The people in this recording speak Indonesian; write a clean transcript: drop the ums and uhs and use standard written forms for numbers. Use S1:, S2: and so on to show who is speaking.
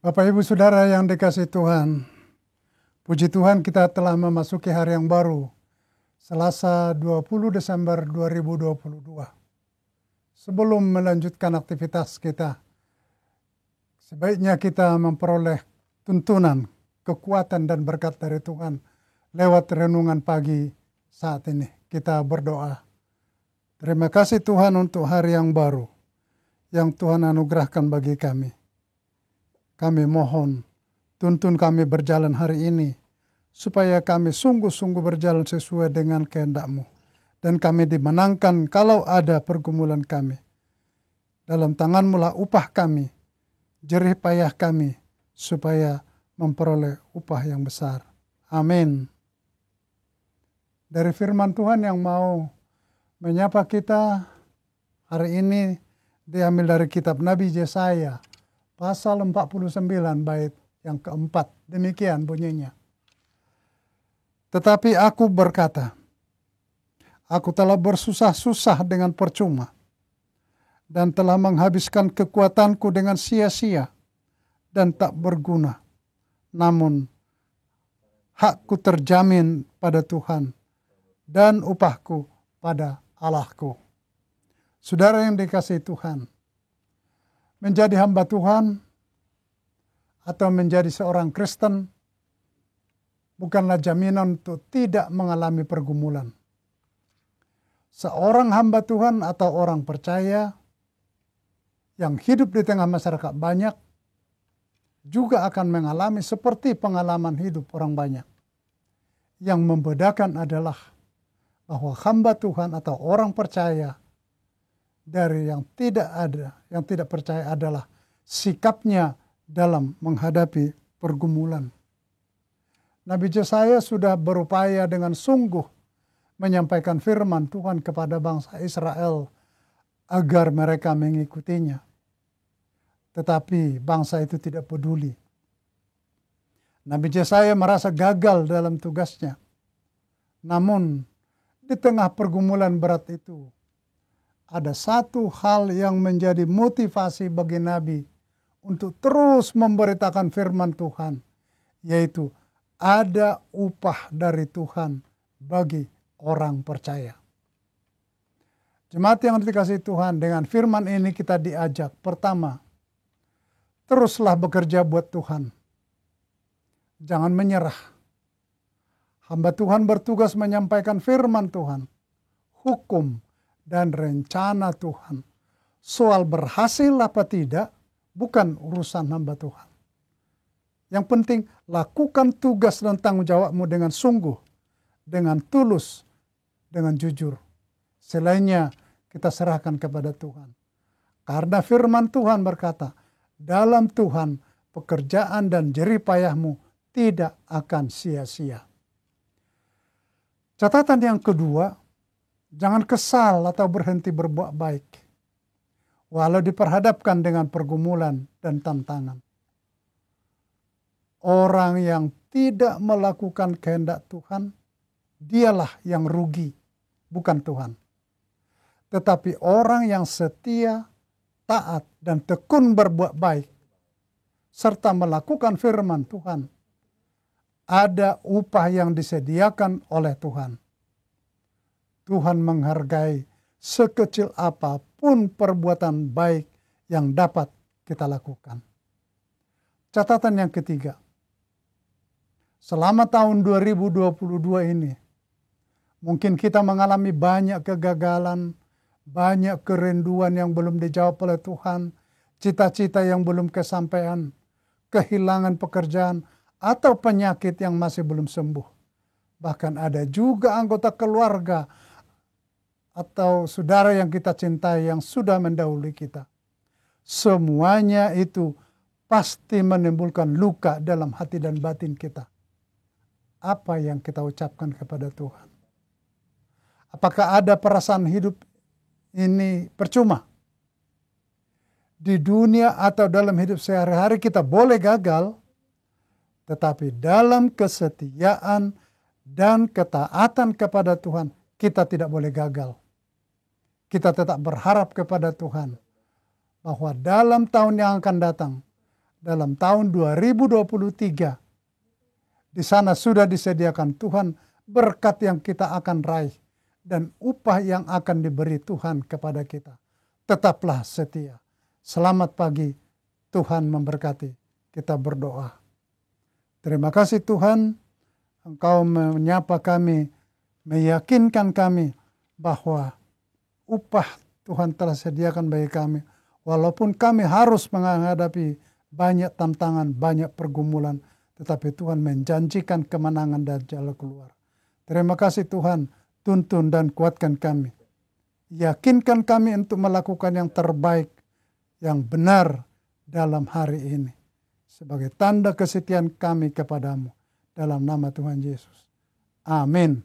S1: Bapak Ibu Saudara yang dikasihi Tuhan, puji Tuhan kita telah memasuki hari yang baru, Selasa 20 Desember 2022. Sebelum melanjutkan aktivitas kita, sebaiknya kita memperoleh tuntunan, kekuatan dan berkat dari Tuhan lewat renungan pagi saat ini. Kita berdoa. Terima kasih Tuhan untuk hari yang baru yang Tuhan anugerahkan bagi kami. Kami mohon, tuntun kami berjalan hari ini, supaya kami sungguh-sungguh berjalan sesuai dengan kehendak-Mu. Dan kami dimenangkan kalau ada pergumulan kami. Dalam tangan-Mu lah upah kami, jerih payah kami, supaya memperoleh upah yang besar. Amin. Dari firman Tuhan yang mau menyapa kita hari ini, diambil dari kitab Nabi Yesaya, pasal 49 bait yang keempat. Demikian bunyinya. Tetapi aku berkata, aku telah bersusah-susah dengan percuma, dan telah menghabiskan kekuatanku dengan sia-sia dan tak berguna. Namun, hakku terjamin pada Tuhan, dan upahku pada Allahku. Saudara yang dikasihi Tuhan, menjadi hamba Tuhan atau menjadi seorang Kristen bukanlah jaminan untuk tidak mengalami pergumulan. Seorang hamba Tuhan atau orang percaya yang hidup di tengah masyarakat banyak juga akan mengalami seperti pengalaman hidup orang banyak. Yang membedakan adalah bahwa hamba Tuhan atau orang percaya dari yang tidak percaya adalah sikapnya dalam menghadapi pergumulan. Nabi Yesaya sudah berupaya dengan sungguh menyampaikan firman Tuhan kepada bangsa Israel agar mereka mengikutinya. Tetapi bangsa itu tidak peduli. Nabi Yesaya merasa gagal dalam tugasnya. Namun di tengah pergumulan berat itu, ada satu hal yang menjadi motivasi bagi Nabi untuk terus memberitakan firman Tuhan, yaitu ada upah dari Tuhan bagi orang percaya. Jemaat yang dikasihi Tuhan, dengan firman ini kita diajak, pertama, teruslah bekerja buat Tuhan. Jangan menyerah. Hamba Tuhan bertugas menyampaikan firman Tuhan, hukum, dan rencana Tuhan. Soal berhasil apa tidak, bukan urusan hamba Tuhan. Yang penting, lakukan tugas dan tanggung jawabmu dengan sungguh, dengan tulus, dengan jujur. Selainnya, kita serahkan kepada Tuhan. Karena firman Tuhan berkata, dalam Tuhan, pekerjaan dan jerih payahmu tidak akan sia-sia. Catatan yang kedua, jangan kesal atau berhenti berbuat baik, walau diperhadapkan dengan pergumulan dan tantangan. Orang yang tidak melakukan kehendak Tuhan, dialah yang rugi, bukan Tuhan. Tetapi orang yang setia, taat, dan tekun berbuat baik, serta melakukan firman Tuhan, ada upah yang disediakan oleh Tuhan. Tuhan menghargai sekecil apapun perbuatan baik yang dapat kita lakukan. Catatan yang ketiga, selama tahun 2022 ini, mungkin kita mengalami banyak kegagalan, banyak kerinduan yang belum dijawab oleh Tuhan, cita-cita yang belum kesampaian, kehilangan pekerjaan, atau penyakit yang masih belum sembuh. Bahkan ada juga anggota keluarga atau saudara yang kita cintai yang sudah mendahului kita. Semuanya itu pasti menimbulkan luka dalam hati dan batin kita. Apa yang kita ucapkan kepada Tuhan? Apakah ada perasaan hidup ini percuma? Di dunia atau dalam hidup sehari-hari kita boleh gagal, tetapi dalam kesetiaan dan ketaatan kepada Tuhan, kita tidak boleh gagal. Kita tetap berharap kepada Tuhan bahwa dalam tahun yang akan datang, dalam tahun 2023. Di sana sudah disediakan Tuhan berkat yang kita akan raih dan upah yang akan diberi Tuhan kepada kita. Tetaplah setia. Selamat pagi, Tuhan memberkati. Kita berdoa. Terima kasih Tuhan, Engkau menyapa kami, meyakinkan kami bahwa upah Tuhan telah sediakan bagi kami. Walaupun kami harus menghadapi banyak tantangan, banyak pergumulan, tetapi Tuhan menjanjikan kemenangan dan jalan keluar. Terima kasih Tuhan, tuntun dan kuatkan kami. Yakinkan kami untuk melakukan yang terbaik, yang benar dalam hari ini. Sebagai tanda kesetiaan kami kepadamu. Dalam nama Tuhan Yesus. Amin.